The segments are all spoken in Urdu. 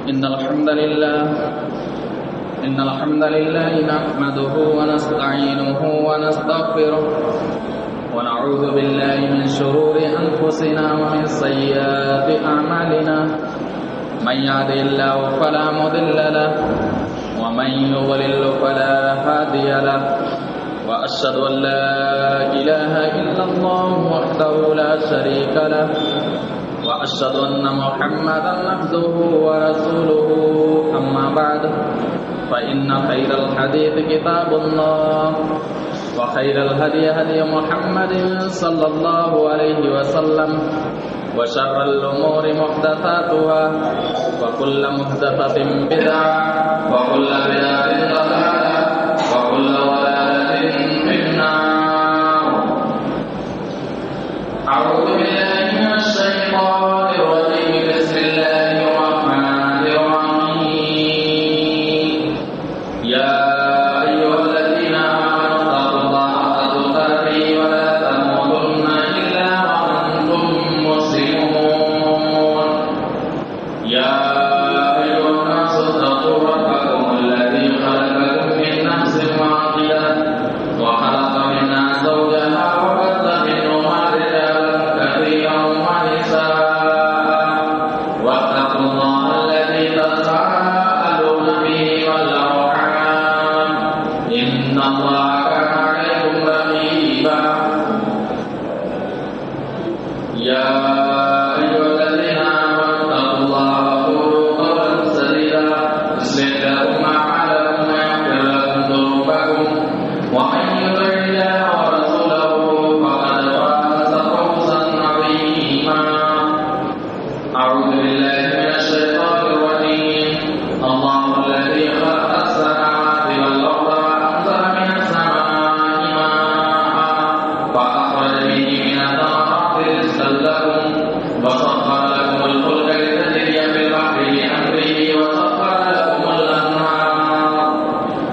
إن الحمد لله نحمده ونستعينه ونستغفره ونعوذ بالله من شرور أنفسنا ومن سيئات أعمالنا من يهد الله فلا مضل له ومن يضلل فلا هادي له وأشهد أن لا إله إلا الله وحده لا شريك له وأشهد أن محمدا عبده ورسوله أما بعد فإن خير الحديث كتاب الله وخير الهدي هدي محمد صلى الله عليه وسلم وشر الأمور محدثاتها وكل محدثة بدعة وكل بدعة ضلالة وكل ضلالة في النار. أعوذ بالله من الشيطان الرجيم. بسم الله الرحمن الرحيم. يا أيها الذين آمنوا اتقوا الله حق تقاته ولا تموتن إلا وأنتم مسلمون. يا أيها الناس اتقوا ربكم الذي خلقكم من نفس واحدة وخلق منها زوجها وبث منهما رجالا كثيرا ونساء واتقوا الله الذي تساءلون به والأرحام إن الله كان عليكم رقيبا. يا أيها الذين آمنوا اتقوا الله وقولوا قولا سديدا يصلح لكم أعمالكم ويغفر لكم ذنوبكم ومن يطع الله ورسوله فقد فاز فوزا عظيما. أعوذ بالله من الشيطان الرجيم. الله الذي خلق السماوات والأرض وأنزل من السماء ماء فأخرج به من الثمرات رزقا لكم وسخر لكم الفلك لتجري في البحر بأمره وسخر لكم الأنهار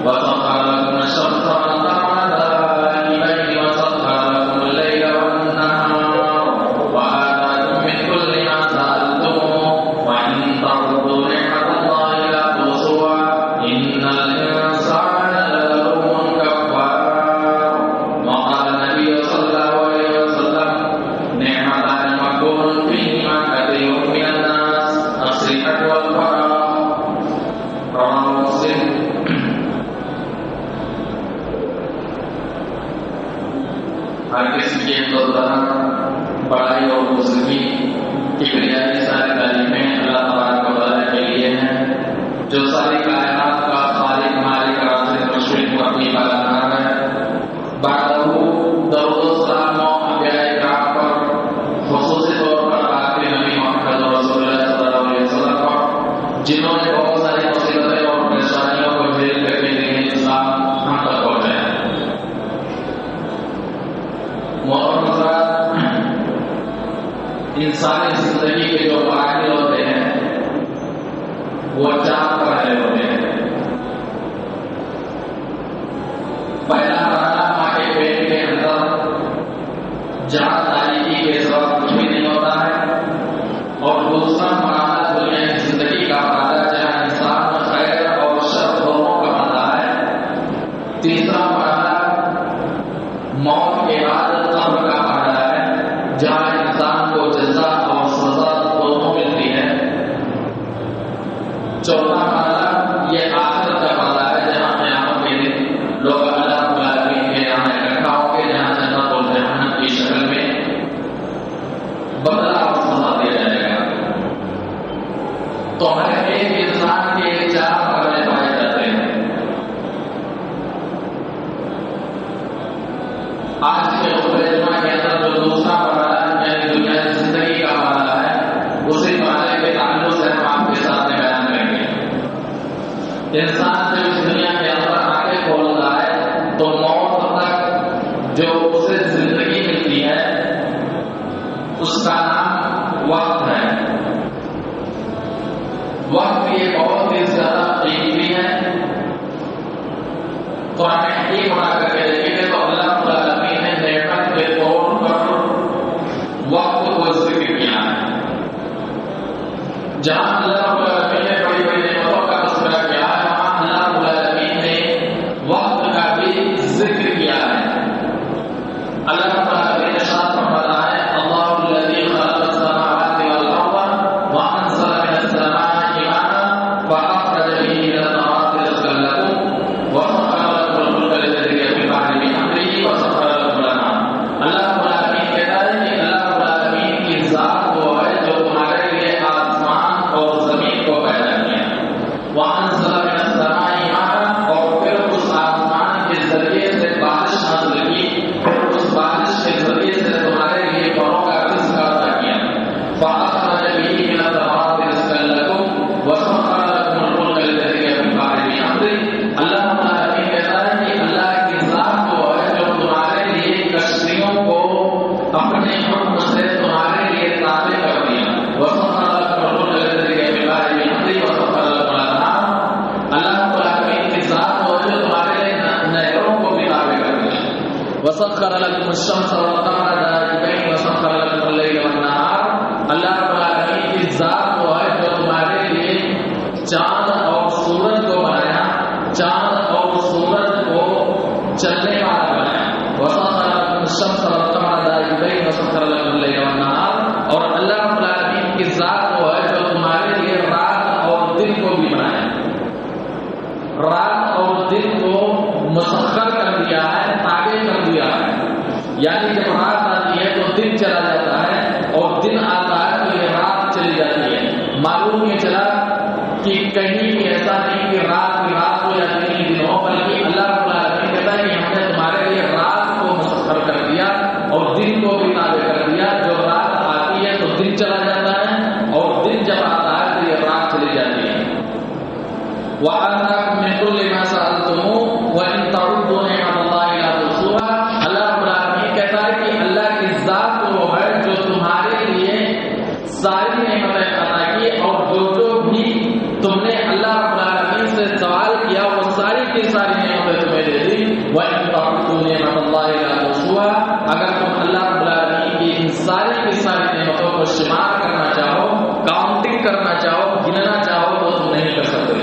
وسخر لكم الشمس والقمر دائبين وسخر لكم الليل والنهار وآتاكم من كل ما سألتموه وإن تعبدوا نعمة الله لا تحصوها إن الإنسان لظلوم كفار. وقال النبي صلى الله عليه وسلم نعمتان مغبون فيهما كثير من الناس الصحة والفراغ. رواه مسلم. ہر قسم کی بڑائی اور بزرگی کی بنیادی ساری تعلیمیں اللہ تبارک و تعالیٰ کے لیے ہیں جو ساری کائنات کا خالق مالک رازق مشرق و اپنی پالنہار ہے. بعدہ درود و سلام و انبیاء کرام پر خصوصی طور پر آخری نبی محمد رسول اللہ صلی اللہ علیہ وسلم پر جنہوں نے بہت ساری مصیبتیں اور پریشانیوں کو جھیل کر کے دین اسلام ہم تک پہنچایا. انسانی زندگی کے جو مراحل ہوتے ہیں وہ 4 مرحلے ہوتے ہیں. پہلا مرحلہ ماں کے پیٹ کے اندر جہاں تاریخی کے سبب کچھ بھی نہیں ہوتا ہے، اور دوسرا مرحلہ دنیا کی زندگی کا مرحلہ جہاں انسان خیر اور شر دونوں کا مرحلہ ہے. تیسرا مرحلہ موت کے بعد قبر کا مرحلہ ہے جہاں انسان کو جزا اور سزا دونوں ملتی ہے. چوتھا مرحلہ یہ آخرت کا مرحلہ ہے جہاں قیامت کے دن لوگ اللہ رب العالمین کے یہاں اکٹھا ہوں گے جہاں جنت اور جہنم کی شکل میں بدلہ اور سزا دیا جائے گا. تو ہر ایک انسان کے 4 مرحلے پائے جاتے ہیں. آج کے مقدمہ کے اندر جو دوسرا مرحلہ یعنی دنیا کی زندگی کا مرحلہ ہے اسی مرحلے کے تعلق سے ہم آپ کے ساتھ بیان کریں گے. انسان جب اس دنیا کے اندر آنکھیں کھولتا ہے تو موت تک جو اسے زندگی ملتی ہے اس کا نام وقت ہے. وقت یہ بہت ہی زیادہ قیمتی ہے. قرآن حکیم اٹھا کر کے دیکھیں گے تو اللہ رب العالمین نے نعمت کے طور پر وقت کو ذکر کیا ہے. جہاں اللہ رب العالمین نے بڑی کہ کہیں بھی ایسا نہیں کہ رات کی رات ہو یا دن کی دن ہو، بلکہ اللہ رب العالمین کہتا ہے کہ ہم نے تمہارے لیے رات کو مسخر کر دیا اور دن کو بھی تابع کر دیا. جو رات آتی ہے تو دن چلا جاتا ہے اور دن جب آتا ہے تو یہ رات چلی جاتی ہے. وَأَنَّكُم مِّن كُلِّ مَا سَأَلْتُمُوهُ وَإِن تَعُدُّوا نِعْمَةَ اللَّهِ لَا تُحْصُوهَا. اللہ رب العالمین کہتا ہے کہ اللہ کی ذات وہ ہے جو تمہارے لیے ساری نعمتیں عطا کی، اور جو بھی تم نے اللہ رب العالمین سے سوال کیا وہ ساری کی ساری نعمتیں تمہیں دے دی. وَإِن تَعُدُّوا نِعْمَةَ اللَّهِ لَا تُحْصُوهَا. اگر تم اللہ رب العالمین کی ان ساری کی ساری نعمتوں کو شمار کرنا چاہو، کاؤنٹنگ کرنا چاہو، گننا چاہو تو تم نہیں کر سکتے.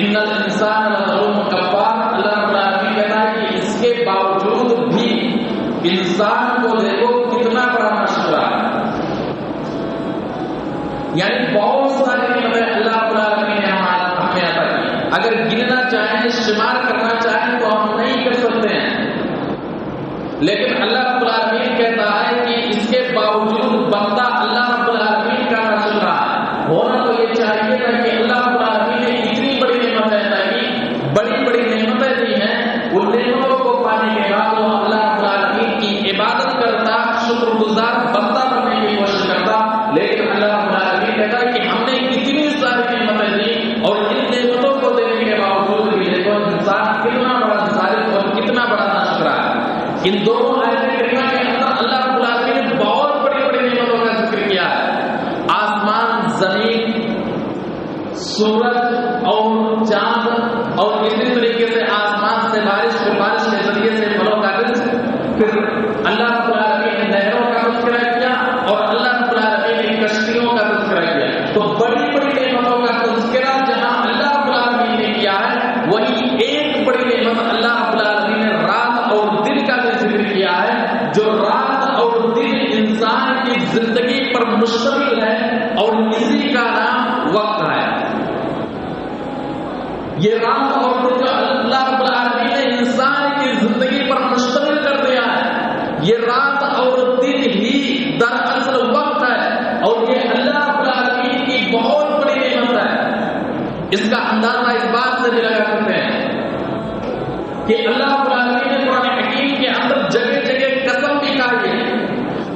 ان الانسان لظلوم کفار. اللہ رب العالمین کہتا ہے کہ اس کے باوجود بھی انسان کو دیکھو کتنا بڑا مشورہ ہے. یعنی بہت ساری نعمتیں اللہ رب العالمین نے ہمیں عطا کی، اگر گننا چاہیں شمار کرنا چاہیں تو ہم نہیں کر سکتے ہیں. لیکن اللہ رب العالمین کہتا ہے کہ اس کے باوجود بندہ اللہ رب العالمین کا نہ سن رہا ہے. ہونا تو یہ چاہیے تھا کہ اللہ رب العالمین نے اتنی بڑی نعمتیں عطا کی، بڑی بڑی نعمتیں دی ہیں، ان نعمتوں کو پانے کے بعد وہ اللہ رب العالمین کی عبادت کرتا، شکر گزار بندہ بننے کی کوشش کرتا. لیکن اللہ رب العالمین کہتا ہے کہ ہم نے اتنی ساری نعمتیں دی اور ان نعمتوں کو دینے کے باوجود بھی دیکھو انسان کتنا بڑا ظالم اور کتنا بڑا ناشکرا ہے. ان دونوں آیتیں کریمہ کے اندر اللہ رب العالمین نے بہت بڑی بڑی نعمتوں کا ذکر کیا ہے. آسمان، زمین، سورج اور چاند، اور اسی طریقے سے آسمان سے بارش کے ذریعے سے پھلوں کا رزق. پھر اللہ رب العالمین نے نہروں کا تذکرہ کیا اور اللہ رب العالمین نے کشتیوں کا تذکرہ کیا. تو بڑی بڑی نعمتوں کا تذکرہ جہاں اللہ رب العالمین نے کیا ہے، وہی ایک بڑی نعمت اللہ رب العالمین نے رات اور دن کا بھی ذکر کیا ہے. جو رات اور دن انسان کی زندگی پر مشتمل ہے اور اسی کا نام وقت ہے. یہ رات اور دن جو اللہ رب العالمین نے انسان کی زندگی پر مشتمل کر دیا ہے، یہ رات اور دن ہی دراصل وقت ہے اور یہ اللہ رب العالمین کی بہت بڑی نعمت ہے. اس کا اندازہ اس بات سے بھی لگا سکتے ہیں کہ اللہ رب العالمین نے قرآن حکیم کے اندر جگہ جگہ قسم بھی کھائی ہے.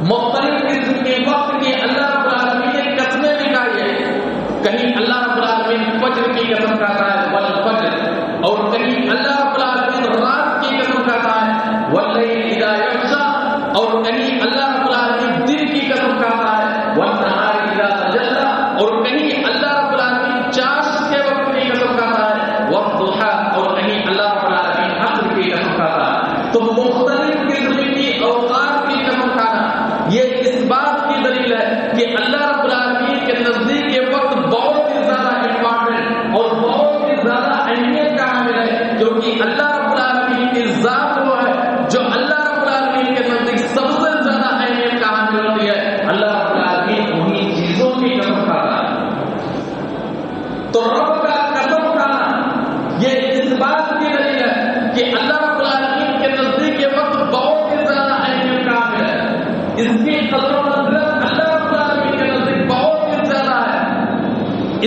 مختلف قسم کے وقت کی اللہ رب العالمین نے قسمیں بھی کھائی ہے. کہیں اللہ رب العالمین فجر کی قسم کھاتا ہے والفجر، اور کہیں اللہ رب العالمین رات کی قسم کھاتا ہے واللیل اذا یغشی، اور کہیں اللہ رب العالمین دن کی قسم کھاتا ہے والنہار اذا تجلی، اور کہیں اللہ رب العالمین چاشت کے وقت کی قسم کھاتا ہے والضحی، اور کہیں اللہ رب العالمین عصر کی قسم کھاتا ہے. تو مختلف قسم کی اوقات کی قسم کھانا یہ اس بات کی دلیل ہے کہ اللہ رب العالمین کے نزدیک یہ وقت بہت ہی زیادہ امپورٹنٹ اور بہت ہی زیادہ اہمیت کا حامل ہے، کیونکہ اللہ رب العالمین کی ذات وہ ہے جو اللہ رب العالمین کے نزدیک سب سے زیادہ اہمیت کا حامل ہوتی ہے. اللہ رب العالمین انہی چیزوں کی قسم کھاتا ہے. تو رب کا قسم کھانا یہ اس بات کی دلیل ہے کہ اللہ رب العالمین کے نزدیک یہ وقت بہت ہی زیادہ اہمیت کا حامل ہے. اس کی قدر و منزلت اللہ رب العالمین کے نزدیک بہت ہی زیادہ ہے.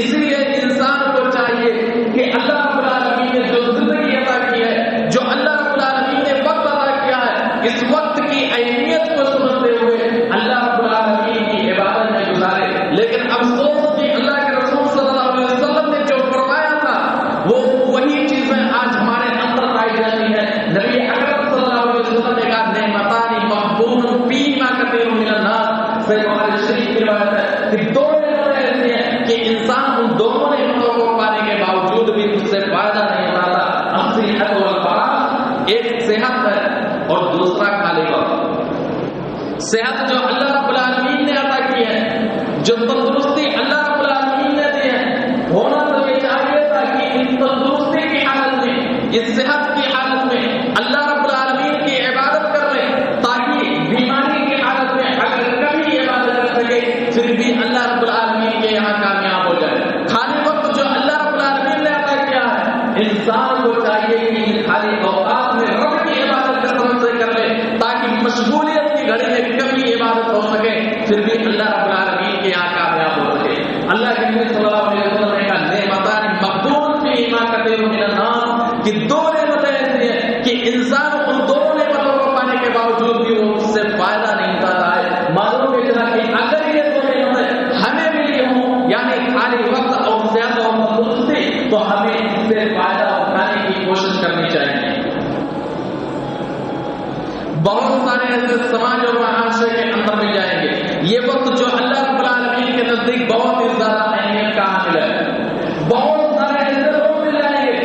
اس لیے انسان کو چاہیے کہ اللہ رب العالمین نے جو زندگی عطا کی ہے، جو اللہ رب العالمین نے وقت عطا کیا ہے، اس وقت کی اہمیت کو سمجھتے ہوئے اللہ رب العالمین کی عبادت میں گزارے. لیکن افسوس کہ اللہ کے رسول صلی اللہ علیہ وسلم نے جو فرمایا تھا وہ وہی چیزیں آج ہمارے اندر پائی جاتی ہیں. نبی اکرم صلی اللہ علیہ وسلم نے کہا نعمتان مغبون فیہما کثیر من الناس. بخاری شریف کی روایت ہے کہ دو نعمتیں ایسی ہیں کہ انسان ان دونوں نعمتوں کو پانے کے باوجود بھی اس سے فائدہ نہیں اٹھاتا. الصحت والفراغ، ایک صحت ہے اور دوسرا خالی وقت. صحت جو اللہ رب العالمین نے عطا کی ہے، جو تندرستی اللہ رب العالمین نے دی ہے، ہونا تو یہ چاہیے تھا کہ اس تندرستی کی حالت میں، اس صحت کی حالت میں اللہ رب العالمین کی عبادت کر لیں، تاکہ بیماری کی حالت میں اگر کبھی عبادت کر سکے پھر بھی اللہ رب العالمین کے یہاں کامیاب ہو جائے. خالی وقت جو اللہ رب العالمین نے عطا کیا ہے، انسان کو چاہیے کہ ان خالی اوقات میں رب کی عبادت کثرت سے کر لے تاکہ مشغولیت کی گھڑی میں کبھی عبادت ہو سکے پھر بھی اللہ رب العالمین کے یہاں کامیاب ہو سکے. اللہ کے نبی صلی اللہ علیہ وسلم نے کہا کہ دو نعمتیں ایسی ہیں کہ انسان ان دونوں نعمتوں کو پانے کے باوجود بھی وہ اس سے فائدہ نہیں اٹھاتا ہے. معلوم ہے جناب کہ اگر یہ دو نعمتیں ہمیں ملی ہوں یعنی خالی وقت اور صحت اور تندرستی تو ہمیں اس سے فائدہ اٹھانے کی کوشش کرنی چاہیے. بہت سارے ایسے سماج اور معاشرے کے اندر مل جائیں گے یہ وقت جو اللہ رب العالمین کے نزدیک بہت ہی زیادہ اہمیت کا حامل ہے. بہت سارے ایسے لوگ مل جائیں گے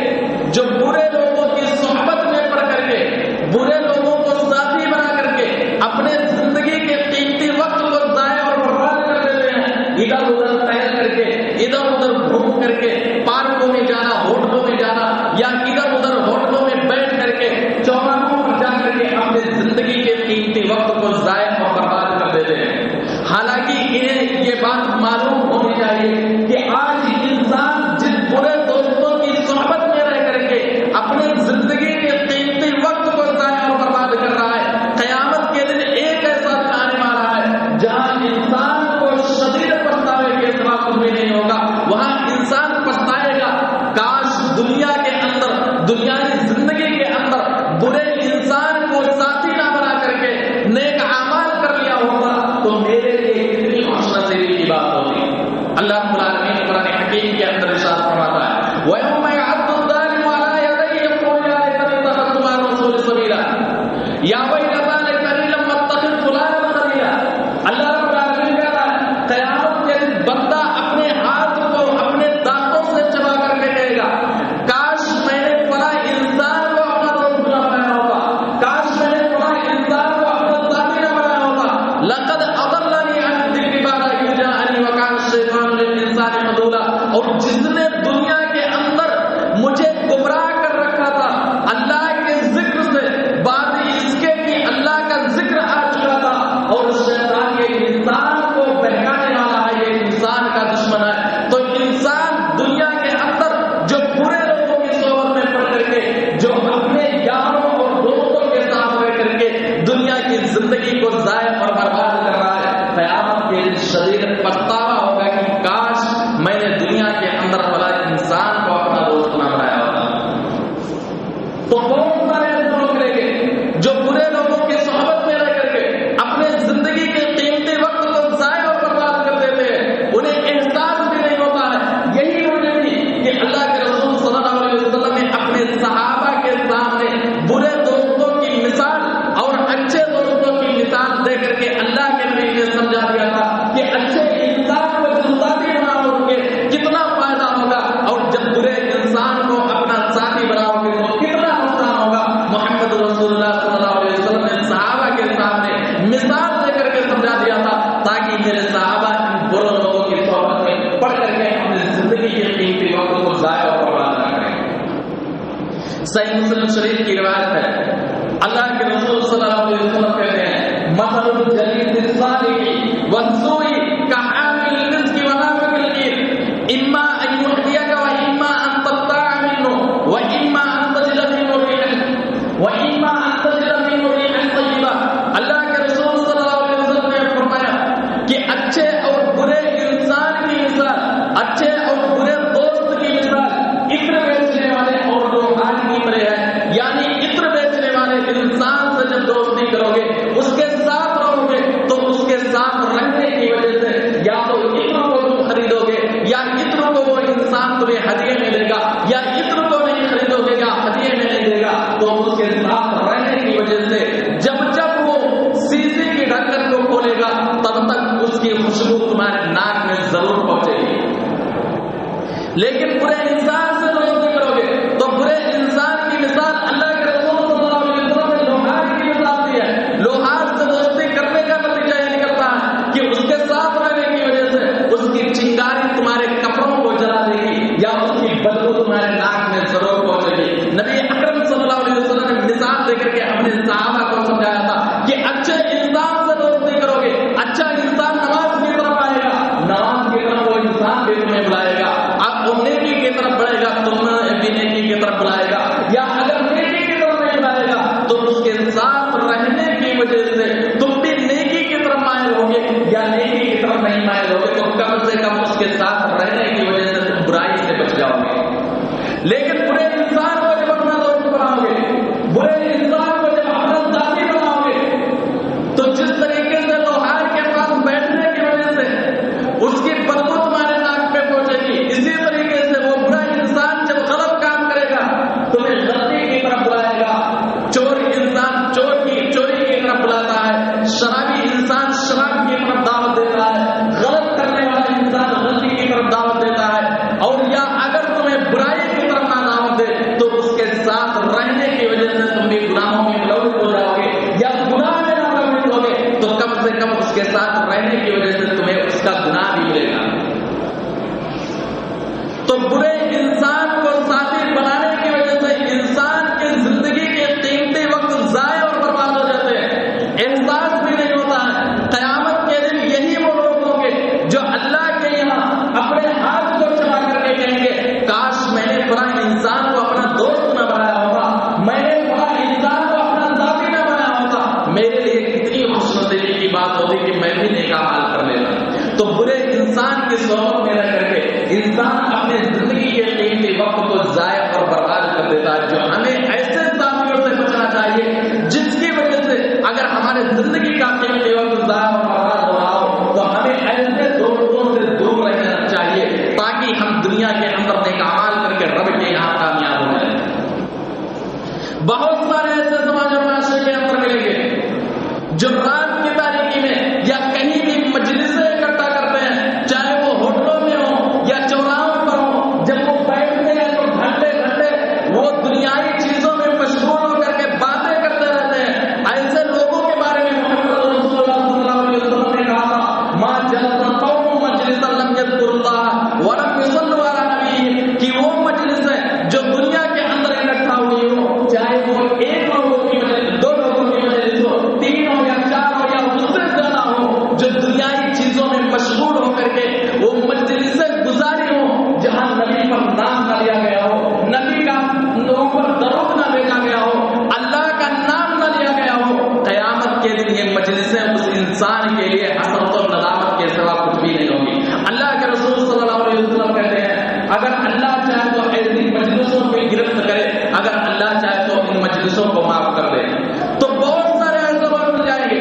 جو برے لوگوں کی صحبت میں پڑ کر کے برے لوگوں کو ساتھی بنا کر کے اپنے زندگی کے قیمتی وقت کو ضائع اور برباد کر دیتے ہیں. ادھر ادھر ٹہل کر کے ادھر ادھر گھوم کر کے پارکوں میں جانا ہوٹلوں میں جانا یا ادھر ادھر ہوٹلوں میں بیٹھ کر کے چوراہوں پر جا کر کے اپنے زندگی کے قیمتی وقت کو ضائع اور برباد کر دیتے ہیں. حالانکہ انہیں یہ بات معلوم ہونی چاہیے کہ آج انسان جن برے دوستوں کی صحبت میں رہ کر کے اپنی زندگی کے قیمتی وقت کو ضائع اور برباد کر رہا ہے قیامت کے دن ایک ایسا دن آنے والا ہے جہاں انسان کو شدید پچھتاوے کے سوا کچھ بھی نہیں ہوگا. وہاں انسان پچھتائے گا کاش دنیا کے اندر دنیاوی زندگی کے اندر برے انسان کو ساتھی نہ بنا کر کے نیک اعمال کر لیا ہوگا تو میرے لیے کتنی خوشنصیبی کی بات ہوتی. اللہ رب العالمین قرآن حکیم کے اندر ارشاد فرماتا ہے وَيَوْمَ يَعَضُّ الظَّالِمُ عَلَىٰ يَدَيْهِ يَقُولُ يَا لَيْتَنِي اتَّخَذْتُ مَعَ الرَّسُولِ سَبِيلًا يَا وَيْلَتَىٰ لَيْتَنِي لَمْ أَتَّخِذْ فُلَانًا خَلِيلًا. اللہ رب العالمین کہتا ہے قیامت کے دن بندہ اپنے ہاتھ کو اپنے دانتوں سے چبا کر کے کہے گا کاش میں نے فلاں انسان کو اپنا دوست نہ بنایا ہوتا کاش میں نے فلاں انسان کو اپنا ساتھی نہ بنایا ہوتا. لقد اضلنی عن الذکر بعد اذ جاءنی وکان الشیطان للانسان خذولا. اور جس نے دنیا کے اندر مجھے گمراہ کر رکھا تھا اللہ کے ذکر سے بعد اس کے کہ اللہ کا ذکر آ چکا تھا اور شیطان یہ انسان کو بہکانے والا ہے یہ انسان کا دشمن ہے. تو انسان دنیا کے اندر جو برے لوگوں کی صحبت میں پڑ کر کے جو اپنے یاروں اور دوستوں کے ساتھ رہ کر کے دنیا کی زندگی کو ضائع اور برباد کر رہا ہے قیامت کے دن شدید پچھتاوا ہوگا کہ کاش میں نے دنیا کے اندر والا انسان کو اپنا دوست نہ بنایا ہوتا. تو بہت سارے ایسے لوگ رہیں گے جو برے لوگوں کی صحبت میں رہ کر کے اپنے زندگی کے قیمتی وقت کو ضائع اور برباد کر دیتے ہیں. انہیں احساس بھی نہیں ہوتا ہے. یہی وجہ تھی کہ اللہ کے رسول صلی اللہ علیہ وسلم نے اپنے صحابہ کے سامنے برے دوستوں کی مثال اور اچھے دوستوں کی مثال دے کر کے اللہ کے نبی نے سمجھا دیا تھا کہ اچھے انسان کو جو ساتھی بناؤ گے کتنا فائدہ ہوگا اور جب برے انسان کو اپنا ساتھی بناؤ گے تو کتنا نقصان ہوگا. محمد رسول اللہ صلی اللہ علیہ وسلم نے صحابہ کے سامنے مثال دے کر کے سمجھا دیا تھا تاکہ میرے صحابہ ان برے لوگوں کی صحبت میں پڑھ کر کے اپنی زندگی کے قیمتی وقت کو ضائع اور برباد نہ کریں. صحیح مسلم شریف کی روایت ہے اللہ کے رسول صلی اللہ علیہ وسلم کہتے ہیں مثل الجلیس الصالح والسوء كحامل المسك ونافخ الكير اما ان يهديك واما ان تقطع منه واما ان تجد منه ريحا واما ان تجد منه ريحا طيبا. اللہ کے رسول صلی اللہ علیہ وسلم نے فرمایا کہ اچھے اور برے انسان کی مثال اچھے اور برے دوست کی مثال عطر بیچنے والے اور روحانی کی طرح ہے. یعنی عطر بیچنے والے انسان سے جب دوستی کرو گے اس کے ساتھ رہو گے تو اس کے ساتھ رہنے کی وجہ سے یا تو عطر کو تم خریدو گے یا عطر کو وہ انسان تمہیں ہدیے میں دے گا یا عطر کو نہیں خریدو گے یا ہدیے میں نہیں دے گا تو اس کے ساتھ رہنے کی وجہ سے جب وہ شیشے کی ڈھکن کو کھولے گا تب تک اس کی خوشبو تمہارے ناک میں ضرور پہنچے گی. لیکن برے انسان سے دوستی کرو گے تو برے انسان کی مثال اللہ کے رسول صلی اللہ علیہ وسلم نے لوہار کی مثال دی ہے. لوہار سے دوستی کرنے کا نتیجہ یہ نکلتا ہے کہ اس کے ساتھ رہنے کی وجہ سے اس کی چنگاری تمہارے کپڑوں کو جلا دے گی یا اس کی بدبو تمہارے ناک میں ضرور پہنچے گی. نبی اکرم صلی اللہ علیہ وسلم نے مثال دے کر کے اپنے صحابہ کو سمجھایا تھا کہ اچھے انسان سے دوستی کرو گے اچھا انسان نماز کی طرف آئے گا نماز کی طرف وہ انسان بھی تمہیں بلائے گا. آپ نیکی کی طرف بڑھے گا تو برے انسان کو ساتھی بنانے کی وجہ سے انسان کی زندگی کے قیمتی وقت ضائع اور برباد ہو جاتے ہیں، احساس بھی نہیں ہوتا ہے۔ قیامت کے دن یہی وہ لوگ ہوں گے جو اللہ کے یہاں اپنے ہاتھ کو چلا کر کے کہیں گے کاش میں نے فلاں انسان کو اپنا دوست نہ بنایا ہوتا، میں نے فلاں انسان کو اپنا ساتھی نہ بنایا ہوتا، میرے لیے کتنی خوش نصیبی کی بات ہوتی کہ میں بھی نیک اعمال کر لیتا۔ تو برے انسان کی صحبت میں رہ کر کے انسان اپنے زندگی کے قیمتی وقت کو ضائع اور برباد کر دیتا ہے، جو ہمیں ایسے ساتھیوں سے بچنا چاہیے جس کی وجہ سے اگر ہمارے زندگی کا قیمتی وقت ضائع اور برباد ہو رہا ہو تو ہمیں ایسے دوستوں سے دور رہنا چاہیے تاکہ ہم دنیا کے اندر نیک اعمال کر کے رب کے یہاں کامیاب ہو جائیں۔ بہت سارے ایسے سماج اور معاشرے کے اندر ملیں گے جو رات کی تاریکی میں یا کہیں بھی مجلسیں اکٹھا کرتے ہیں، چاہے وہ ہوٹلوں میں ہوں یا چوراہوں پر ہوں، جب وہ بیٹھتے ہیں تو گھنٹے گھنٹے وہ دنیائی چیزوں میں مشغول ہو کر کے باتیں کرتے رہتے ہیں۔ ایسے لوگوں کے بارے میں محمد رسول اللہ صلی اللہ علیہ وسلم نے کہا تھا ما جلس قوم مجلسا لم یذکروا اللہ ولم یصلوا علی نبیہ، کہ وہ مجلس ہے جو دنیا کے اندر اکٹھا ہوئی ہو، چاہے وہ ایک لوگوں کی مجلس، دو لوگوں کی مجلس ہو، تین ہو یا چار ہو یا اس سے زیادہ ہو، جو دنیائی چیزوں میں مشغول ہو کر کے وہ مجلسیں گزاری ہو جہاں نبی پر نام نہ لیا گیا ہو، نبی کا لوگوں پر درود نہ بھیجا گیا ہو، اللہ کا نام نہ لیا گیا ہو، قیامت کے دن یہ مجلسیں اس انسان کے لیے حسرت و ندامت کے سوا کچھ بھی نہیں ہوگی۔ اللہ کے رسول صلی اللہ علیہ وسلم کہتے ہیں اگر اللہ چاہے تو ایسی مجلسوں کو گرفت کرے، اگر اللہ چاہے تو ان مجلسوں کو معاف کر دے۔ تو بہت سارے ایسے لوگ مل جائیں گے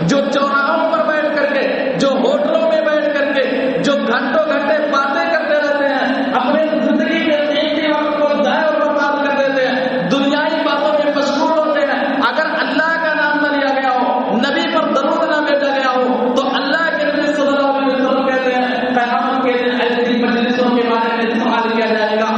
جو چوراہوں پر بیٹھ کر کے، جو ہوٹلوں میں بیٹھ کر کے، جو گھنٹوں گھنٹے باتیں کرتے رہتے ہیں، اپنے زندگی کے قیمتی وقت کو ضائع اور برباد کر دیتے ہیں، دنیائی باتوں میں مشغول ہوتے ہیں۔ اگر اللہ کا نام نہ لیا گیا ہو، نبی پر درود نہ بھیجا گیا ہو تو اللہ کے نبی صلی اللہ علیہ وسلم کہتے ہیں قیامت کے دن ایسی مجلسوں کے بارے میں سوال کیا جائے گا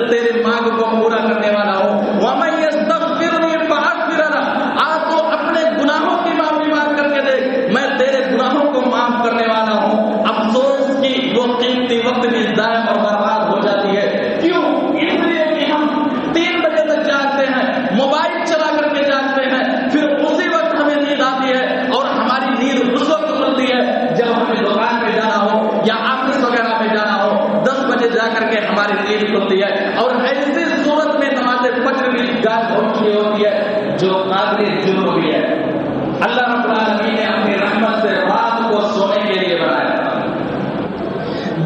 تیرے مانگ کو پورا کرنے والا ہوں. وَمَن يَسْتَغْفِرْنِي فَأَغْفِرْ لَهُ. آپ تو اپنے گناہوں کی معافی مانگ کر کے دیکھ, میں تیرے گناہوں کو معاف کرنے والا ہوں. افسوس کی وہ قیمتی وقت بھی ضائع اور برباد ہو جاتی ہے. کیوں؟ اس لیے کہ ہم 3 بجے تک جاگتے ہیں, موبائل چلا کر کے جاگتے ہیں, پھر اسی وقت ہمیں نیند آتی ہے, اور ہماری نیند اس وقت کھلتی ہے جب ہمیں دکان پہ جانا ہو یا آفس وغیرہ پہ جانا ہو. 10 بجے جا کر کے ہماری نیند کھلتی ہے, اور ایسی صورت میں نماز فجر بھی گاہ ہوتی ہے جو قادر جنوب بھی ہے. اللہ رب العالمین نے اپنی رحمت سے رات کو سونے کے لیے بنایا تھا,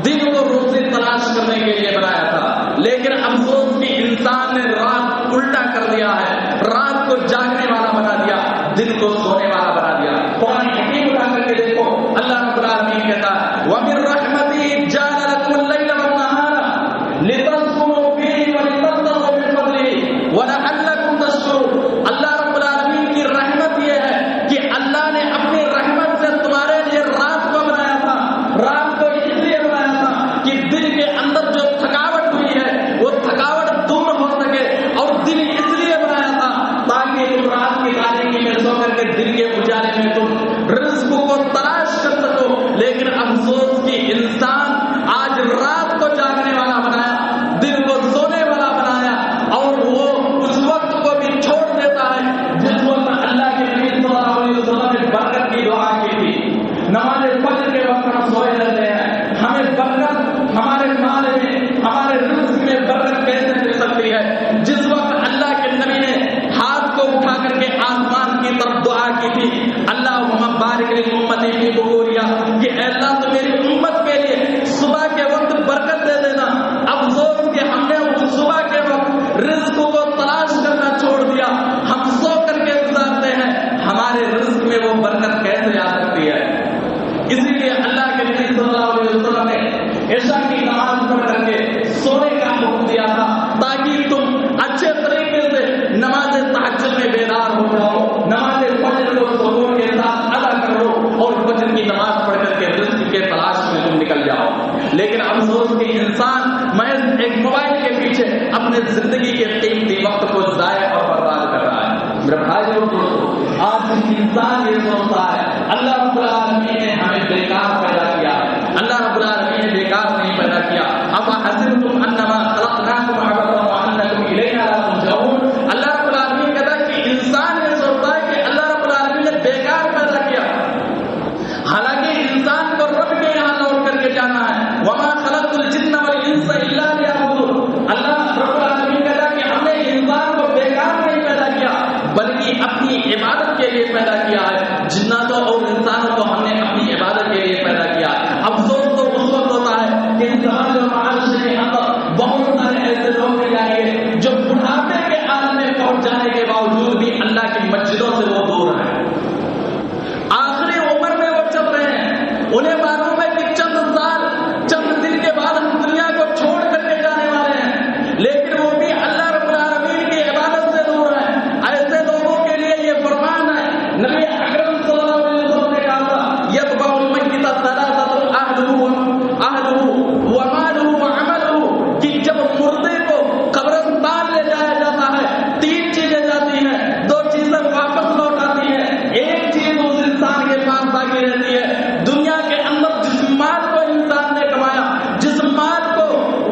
دن کو روزی تلاش کرنے کے لیے بنایا تھا, لیکن افسوس کہ انسان نے رات الٹا کر دیا ہے, رات کو جاگنے والا بنا دیا, دن کو سونے والا بنا دیا. قرآن حکیم اٹھا کر کے دیکھو, اللہ رب العالمین کہتا ہے وَمِن رَحْمَتِهِ جَعَلَ لَكُمُ اللَّيْلَ وَالنَّهَارَ لِتَسْكُنُوا فِيهِ وَلِتَبْتَغُوا مِن فَضْلِهِ وَلَعَلَّكُمْ تَشْكُرُونَ. اللہ رب العالمین کی رحمت یہ ہے کہ اللہ نے اپنی رحمت سے تمہارے لیے رات کو بنایا تھا. رات کو اس لیے بنایا تھا کہ دل کے اندر جو تھکاوٹ ہوئی ہے وہ تھکاوٹ دور ہو سکے, اور دل اس لیے بنایا تھا تاکہ تم رات کی تاریکی میں سو کر کے دن کے اجالے میں تم رزق کو تلاش کر سکو. لیکن افسوس کہ انسان آج رات کو جاگنے والا بنایا, دن کو سونے والا بنایا, اور وہ اس وقت کو بھی چھوڑ دیتا ہے جس وقت اللہ کے نبی صلی اللہ علیہ وسلم نے برکت کی دعا کی تھی. نماز فجر کے وقت ہم سوئے رہتے ہیں, ہمیں برکت ہمارے مال میں, ہمارے رزق میں برکت کیسے مل سکتی ہے جس وقت اللہ کے نبی نے ہاتھ کو اٹھا کر کے آسمان کی طرف دعا کی تھی, اللہم بارک لی امتی فی بکوریا, کہ اے اللہ تو میری امت کے لیے صبح کے وقت برکت دے دینا. افسوس کہ ہم نے اس صبح کے وقت رزق کو تلاش کرنا چھوڑ دیا, ہم سو کر کے گزارتے ہیں, ہمارے رزق میں وہ برکت کیسے آ سکتی ہے. اسی لیے اللہ کے نبی صلی اللہ علیہ وسلم نے عشاء کی نماز پڑھ کر کے سونے کا حکم دیا تھا تاکہ تم اچھے طریقے سے نماز تہجد میں بیدار ہو جاؤ, نماز فجر کو سکون کے ساتھ ادا کرو, اور فجر کی نماز پڑھ کر کے رزق کے تلاش میں تم نکل جاؤ. لیکن افسوس کہ انسان محض ایک موبائل کے پیچھے اپنے زندگی کے قیمتی وقت کو ضائع اور برباد کر رہا ہے. میرے بھائیو دوستو, آج انسان یہ سوچتا ہے اللہ رب العالمین نے ہمیں بیکار پیدا کیا ہے. اللہ رب العالمین نے بیکار نہیں پیدا کیا. افحسبتم انما خلقناکم عبثا وانکم الینا لا ترجعون. اللہ رب العالمین کہتا ہے کہ انسان یہ سوچتا ہے کہ اللہ رب العالمین نے بیکار پیدا کیا, حالانکہ انسان کو رب کے یہاں لوٹ کر کے جانا ہے. وما خلقت الجن والانس الا لیعبدون. اللہ رب العالمین کہتا ہے کہ ہم نے انسان کو بیکار نہیں پیدا کیا بلکہ اپنی عبادت کے لیے پیدا کیا ہے. جناتوں اور انسانوں کو ہم نے اپنی عبادت کے لیے پیدا کیا. افسوس تو اس وقت ہوتا ہے کہ انسان جو معاشرے کے اندر بہت سارے ایسے لوگ مل جائیں گے جو بڑھاپے کے عالم میں پہنچ جانے کے باوجود بھی اللہ کی مسجدوں سے وہ دور ہیں, آخری عمر میں وہ چل رہے ہیں. انہیں معلوم ہے کہ چند سال چند دن کے بعد ہم دنیا کو چھوڑ کر کے جانے والے ہیں, لیکن وہ بھی اللہ رب العالمین کی عبادت سے دور ہیں. ایسے لوگوں کے لیے یہ فرمان ہے, نبی اکرم صلی اللہ علیہ وسلم نے کہا تھا یتبع المیت ثلاثۃ اہلہ ومالہ وعملہ, کہ جب مردے کو قبرستان لے جایا جاتا ہے 3 چیزیں جاتی ہیں, 2 چیزیں واپس لوٹ آتی ہیں, ایک چیز اس انسان کے پاس باقی رہتی ہے. دنیا کے اندر جس مال کو انسان نے کمایا, جس مال کو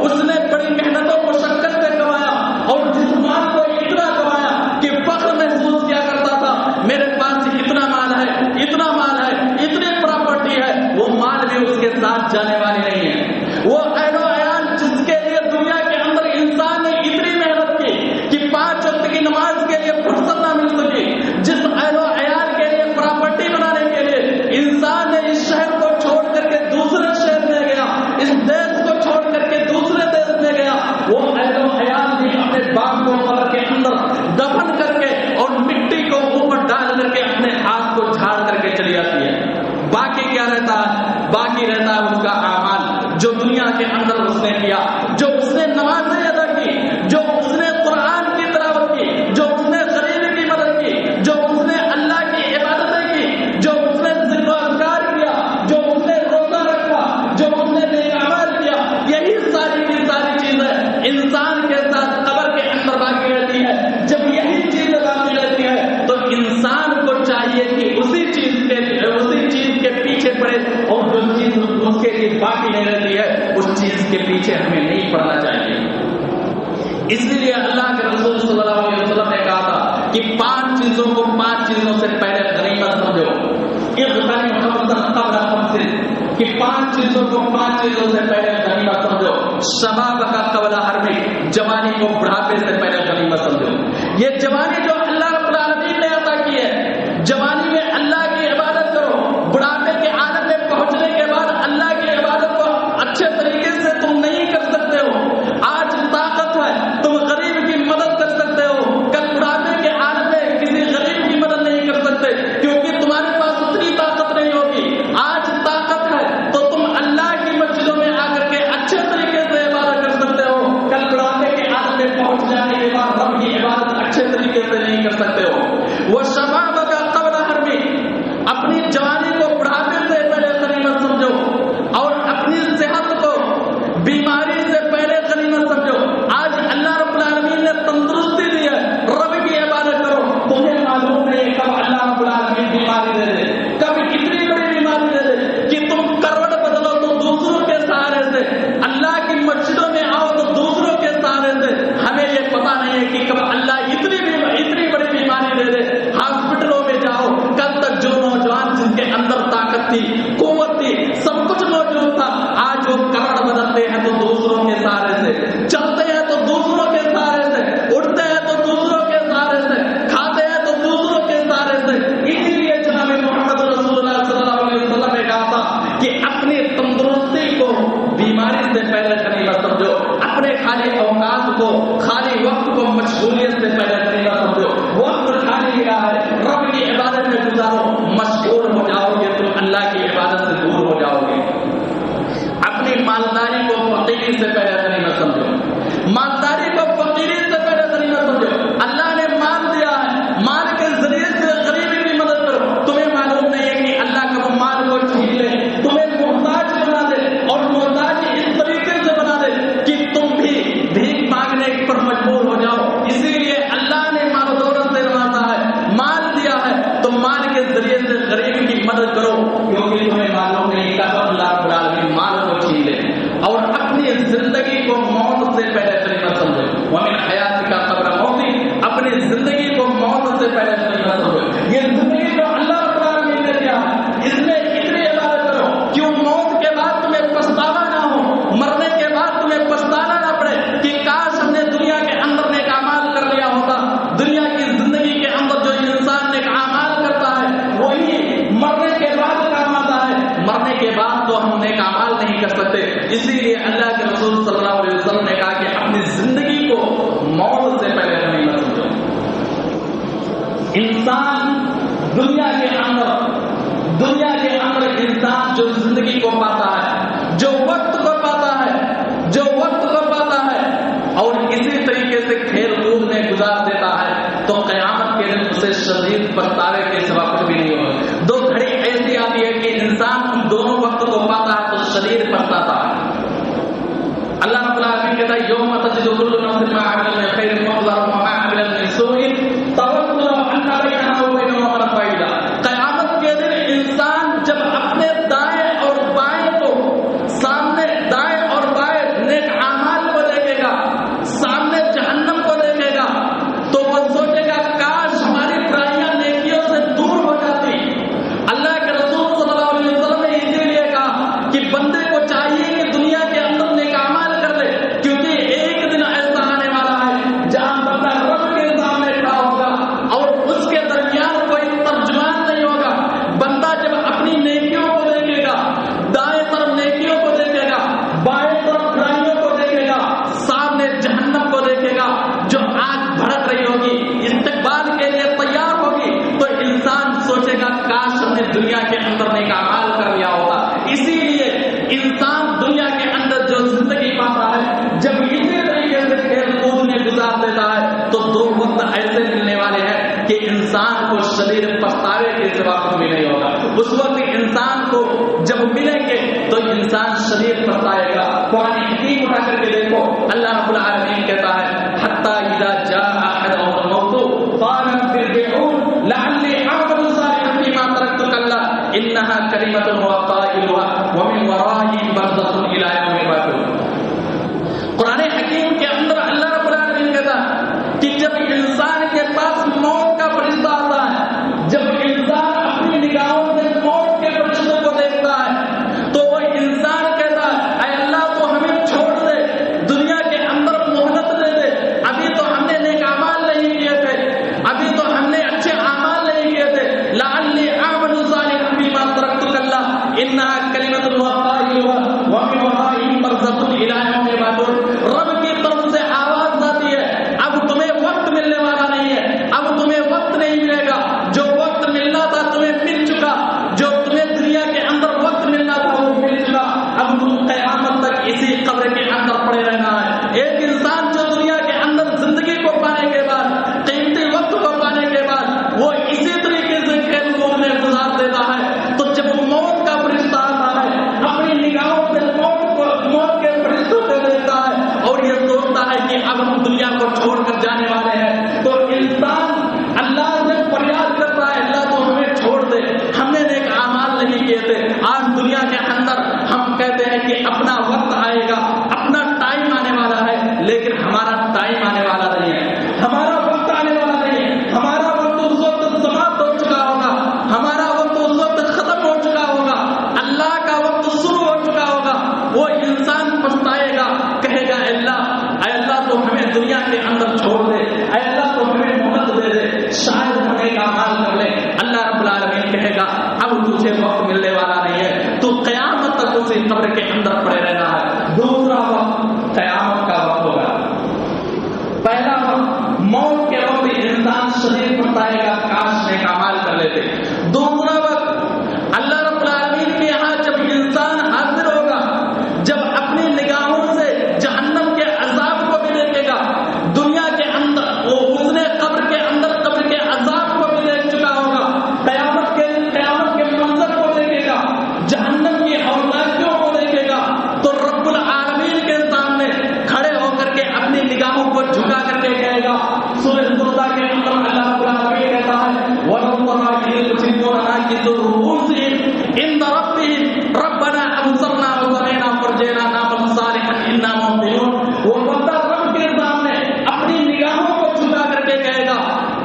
اس نے بڑی محنت و مشقت سے کمایا, اور جس مال کو اتنا کمایا کہ فخر محسوس کیا کرتا تھا میرے پاس اتنا مال ہے, اتنا مال ہے, اتنی پراپرٹی ہے, وہ مال بھی اس کے ساتھ جانے والی نہیں ہے. وہ عین و عیان جس کے لیے دنیا کے اندر انسان نے اتنی محنت کی کہ 5 وقت کی نماز کے لیے فرصت نہ مل سکی, جس عین و عیان کے لیے پراپرٹی بنانے کے لیے انسان نے اس شہر کو چھوڑ کر کے دوسرے شہر میں گیا, اس دیش کو چھوڑ کر کے دوسرے دیش میں گیا, وہ عین و عیان بھی اپنے باپ کو قبر کے اندر دفن کر کے اور مٹی کو اوپر ڈال کر کے اپنے ہاتھ کو جھاڑ کر کے چلی جاتی ہے. باقی کیا رہتا ہے؟ باقی رہتا ہے اس کا پیچھے ہمیں نہیں پڑنا چاہیے. اس لیے اللہ کے رسول صلی اللہ علیہ وسلم نے کہا تھا کہ 5 چیزوں کو 5 چیزوں سے پہلے غنیمت سمجھو. کہ 5 چیزوں کو 5 چیزوں سے پہلے غنیمت سمجھو. شباب کا قبل حرمی، جوانی کو بڑھاپے سے پہلے غنیمت سمجھو. یہ جوانی جو اللہ رب العالمین نے عطا کی ہے، جوانی میں اللہ کی عبادت کرو. بڑھاپے کے عالم میں پہنچنے کے بعد اللہ کی عبادت کو اچھے طریقے سے تم نہیں کر سکتے ہو. آج طاقت ہے، تم غریب کی مدد کر سکتے ہو. کل بڑھاپے کے عالم میں کسی غریب کی مدد نہیں کر سکتے کیونکہ تمہارے پاس اتنی طاقت نہیں ہوگی. آج طاقت ہے تو تم اللہ کی مسجدوں میں آ کر کے اچھے طریقے سے عبادت کر سکتے ہو. کل بڑھاپے کے عالم میں پہنچ جانے کے بعد رب کی عبادت اچھے طریقے سے نہیں کر سکتے ہو. وہ شباب کا قبل حرمی، اپنی جوانی کو بڑھاپے سے پہلے غنیمت سمجھو اور اپنی صحت کو بیماری سے پہلے غنیمت سمجھو. آج اللہ رب العالمین نے تندرستی دی ہے، رب کی عبادت کرو. تمہیں معلوم نہیں کب اللہ رب العالمین بیماری دے دے، کب اتنی بڑی بیماری دے دے کہ تم کروٹ بدلو تو دوسروں کے سہارے سے، اللہ کی مسجدوں میں آؤ تو دوسروں کے سہارے سے. ہمیں یہ پتا نہیں ہے کہ کب اللہ اتنی بڑی بیماری دے دے. ہاسپٹلوں میں جاؤ، کل تک جو نوجوان جن کے اندر طاقت تھی، قوت تھی، سب کچھ موجود تھا، آج وہ کروڑ بدلتے ہیں تو دوسروں کے سہارے سے، چلتے ہیں تو دوسروں کے سہارے سے، اٹھتے ہیں تو دوسروں کے سہارے سے، کھاتے ہیں تو دوسروں کے سہارے سے. اسی لیے جناب محمد رسول اللہ صلی اللہ علیہ وسلم نے کہا تھا کہ اپنی تندرستی کو بیماری سے پہلے غنیمت سمجھو. اپنے خالی اوقات کو، خالی وقت کو مشغولیت سے پہلے غنیمت سمجھو. وقت خالی گیا ہے، رب کی عبادت میں گزارو. مشغول ہو جاؤ گے تم اللہ کی عبادت سے دور ہو جاؤ گے. اپنی مالداری کو فقیری سے پہلے غنیمت سمجھو. مالداری کو فقیری سے پہلے غنیمت سمجھو. اللہ نے مال دیا ہے، مال کے ذریعے سے غریبی کی مدد کرو. تمہیں معلوم نہیں ہے کہ اللہ کا وہ مال کو چھین لے، تمہیں محتاج بنا دے اور محتاج اس طریقے سے بنا دے کہ تم بھی بھیک مانگنے پر مجبور ہو جاؤ. اسی لیے اللہ نے مال و دولت سے نوازا ہے، مال دیا ہے تو مال کے ذریعے سے غریب کی مدد کرو کیونکہ تمہیں معلوم نہیں کب اللہ رب العالمین مال کو چھین لے. اور اپنی زندگی کو موت سے پہلے غنیمت سمجھو. ومن حیات کا قبل موتی، اپنی زندگی کو موت سے پہلے غنیمت سمجھو. یہ زندگی جو اللہ رب العالمین نے دیا ہے، اس میں اتنی عبادت کرو کیوں موت کے بعد تمہیں پچھتاوا نہ ہو، مرنے کے بعد تمہیں پچھتانا نہ پڑے کہ کاش ہم نے دنیا کے اندر نیک اعمال کر لیا ہوتا. دنیا کی زندگی کے اندر جو انسان نیک اعمال کرتا ہے وہی مرنے کے بعد کام آتا ہے. مرنے کے بعد تو ہم نیک اعمال نہیں کر سکتے. اسی لیے اللہ کے رسول صلی اللہ علیہ وسلم نے کہا کہ اپنی زندگی کو موت سے پہلے غنیمت سمجھو. انسان دنیا کے اندر انسان جو زندگی کو پاتا ہے، جو وقت کو پاتا ہے اور اسی طریقے سے کھیل کود میں گزار دیتا ہے تو قیامت کے دن اسے شدید پچھتاوے کے سوا کچھ بھی نہیں ہوگا. 2 گھڑی ایسی آتی ہے کہ انسان ان دونوں وقت کو پاتا ہے تو شدید پچھتاتا ہے. اللہ رب العالمین کہتا ہے یوم تجد کل نفس ما عملت من خیر محضرا وما عملت من سوء تود لو ان بینها وبینه امدا بعیدا. قیامت کے دن انسان جب اپنے دائیں اور بائیں کو، سامنے دائیں اور بائیں نیک اعمال کو دیکھے گا، سامنے جہنم کو دیکھے گا تو وہ سوچے گا کاش ہماری برائیاں نیکیوں سے دور ہو جاتی. اللہ کے رسول صلی اللہ علیہ وسلم نے اسی لیے کہا کہ بندے کو چاہیے کہ دنیا کے اندر نیک اعمال کر لے کیونکہ ایک دن ایسا آنے والا ہے جہاں بندہ رب کے سامنے کھڑا ہوگا اور اس کے درمیان کوئی ترجمان نہیں ہوگا. بندہ جب اپنی نیکیوں کو دیکھے گا، دائیں طرف نیکیوں کو دیکھے گا، بائیں طرف برائیوں کو دیکھے گا، سامنے جہنم کو دیکھے گا جو آگ بھڑک رہی ہوگی، استقبال کے لیے تیار ہوگی، تو انسان سوچے گا کاش ہم نے دنیا کے اندر نیک اعمال کر لیا ہوتا. اسی لیے انسان دنیا کے اندر جو زندگی پاتا ہے جب اسی طریقے سے کھیل کود میں گزار دیتا ہے تو 2 وقت ایسے ملنے والے ہیں کہ انسان کو شدید پچھتاوے کے سوا کچھ بھی نہیں ہوگا. اس وقت انسان کو جب ملیں گے تو انسان شدید پچھتائے گا. قرآن حکیم اٹھا کر کے دیکھو، اللہ رب العالمین کہتا ہے حتی اذا جاء احدهم الموت قال ارجعون لعلی اعمل صالحا فيما تركت كلا انها كلمة هو قائلها ومن ورائهم برزخ الى يوم يبعثون. کو چھوڑ کر جانے والے ہیں. تو انسان اللہ سے فریاد کرتا ہے اللہ تو ہمیں چھوڑ دے, ہم نے نیک اعمال نہیں کیے تھے. آج دنیا کے اندر ہم کہتے ہیں کہ اپنا وقت آئے گا, اپنا ٹائم آنے والا ہے, لیکن ہمارا ٹائم آنے والا نہیں ہے, ہمارا وقت آنے والا نہیں ہے. ہمارا وقت اس وقت سماپت ہو چکا ہوگا, ہمارا وقت اس وقت ختم ہو چکا ہوگا, اللہ کا وقت شروع ہو چکا ہوگا. وہ انسان پچھتائے گا, کہے گا اے اللہ تو ہمیں دنیا کے اندر چھوڑ دے, اے اللہ تو ہمیں مہلت دے دے, شاید ہم ایک اعمال کر لیں. اللہ رب العالمین کہے گا اب تجھے وقت ملنے والا نہیں ہے, تو قیامت تک اسی قبر کے اندر پڑے رہنا ہے. دوسرا وقت قیامت کا وقت ہوگا. پہلا وقت موت کے وقت انسان شدید پچھتائے گا کاش نیک اعمال کر لیتے. دوسرا وقت اللہ رب العالمین کے یہاں جب انسان حاضر ہوگا, جب اپنی نگاہوں سے جہنم کے عذاب کو بھی دیکھے گا, دنیا کے اندر وہ اس نے قبر کے اندر قبر کے عذاب کو بھی دیکھ چکا ہوگا, قیامت کے منظر کو دیکھے گا, جہنم کی ہولناکیوں کو دیکھے گا, تو رب العالمین کے سامنے کھڑے ہو کر کے اپنی نگاہوں کو جھکا کر کے کہے گا. سورہ سورہ کے اندر اللہ رب العالمین کہتا ہے وَلَوْ تَرَىٰ إِذِ الْمُجْرِمُونَ نَاكِسُو رُءُوسِهِمْ عِندَ رَبِّهِمْ رَبَّنَا أَبْصَرْنَا وَسَمِعْنَا فَارْجِعْنَا نَعْمَلْ صَالِحًا إِنَّا مُوقِنُونَ. وہ بندہ رب کے سامنے اپنی نگاہوں کو جھکا کر کے کہے گا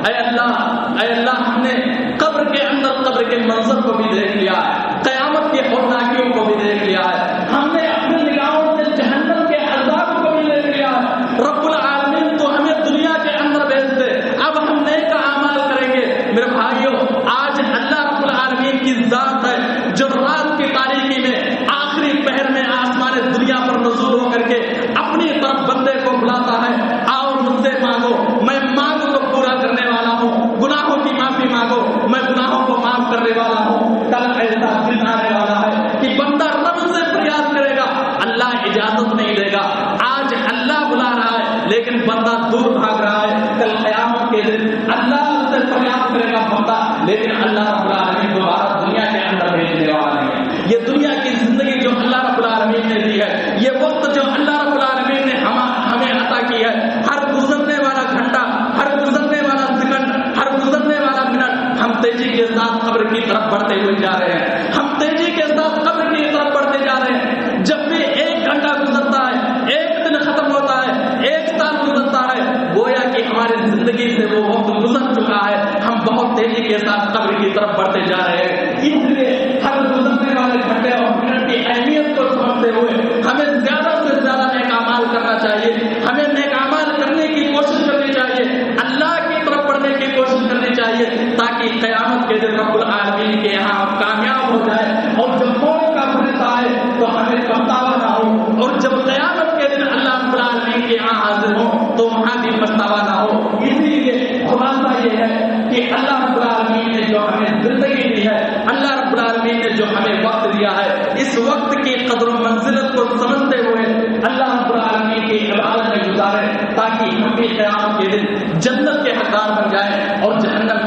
اے اللہ ہم نے قبر کے اندر قبر کے منظر کو بھی دیکھ لیا ہے, قیامت کی ہولناکیوں کو بھی دیکھ لیا ہے, ہم نے اپنی نگاہوں سے جہنم کے عذاب کو بھی دیکھ لیا ہے. رب العالمین تو ہمیں دنیا کے اندر بھیج دے, اب ہم نیک اعمال کریں گے. میرے بھائیوں, آج اللہ رب العالمین کی ذات ہے جو رات کی تاریکی میں آخری پہر میں آسمان دنیا پر نزول ہو کر کے اپنی طرف بندے کو بلاتا ہے, آؤ مجھ سے مانگو, میں مانگ کو پورا کرنے والا ہوں, گناہوں کی معافی مانگو, میں گناہوں کو معاف کرنے والا ہوں. کل ایسا دن آنے والا ہے کہ بندہ رب سے فریاد کرے گا, اللہ اجازت نہیں دے گا. آج اللہ بلا رہا ہے لیکن بندہ دور بھاگ رہا ہے. کل قیامت کے دن اللہ سے فریاد کرے گا بندہ, لیکن اللہ رب العالمین دوبارہ دنیا کے اندر بھیجنے والا نہیں ہے. یہ دنیا کی زندگی جو اللہ رب العالمین نے دی ہے, یہ وقت جو اللہ رب العالمین نے ہمیں عطا کی ہے, ہر گزرنے والا گھنٹہ, ہر گزرنے والا سیکنڈ, ہر گزرنے والا منٹ ہم تیزی کے ساتھ قبر کی طرف بڑھتے ہوئے جا رہے ہیں. ہم تیزی کے ساتھ قبر کی طرف بڑھتے جا رہے ہیں. جب بھی ایک گھنٹہ گزرتا ہے, ایک دن ختم ہوتا ہے, ایک سال گزرتا ہے, گویا کہ ہماری زندگی سے وہ وقت گزر چکا ہے. ہم بہت تیزی کے ساتھ قبر کی طرف بڑھتے جا رہے ہیں. اس لیے ہر گزرنے والے گھنٹے اور منٹ کی اہمیت کو سمجھتے ہوئے ہمیں زیادہ سے زیادہ نیک اعمال کرنا چاہیے. ہمیں نیک اعمال کرنے کی کوشش کرنی چاہیے, اللہ کی طرف بڑھنے کی کوشش کرنی چاہیے, تاکہ قیامت کے دن رب العالمین کے یہاں کامیاب ہو جائے. اور جب موت کا فرشتہ آئے تو ہمیں پچھتاوا نہ ہو, اور جب قیامت کے دن اللہ رب العالمین کے یہاں حاضر ہو تو وہاں بھی پچھتاوا نہ ہو. اسی لیے خلاصہ یہ ہے کہ اللہ رب العالمین نے جو ہمیں زندگی دی ہے, اللہ رب العالمین نے جو ہمیں وقت دیا ہے, اس وقت کی قدر و منزلت کو سمجھتے ہوئے اللہ رب العالمین کی عبادت میں گزارے, تاکہ ہم بھی قیامت کے دن جنت کے حقدار بن جائیں اور جہنم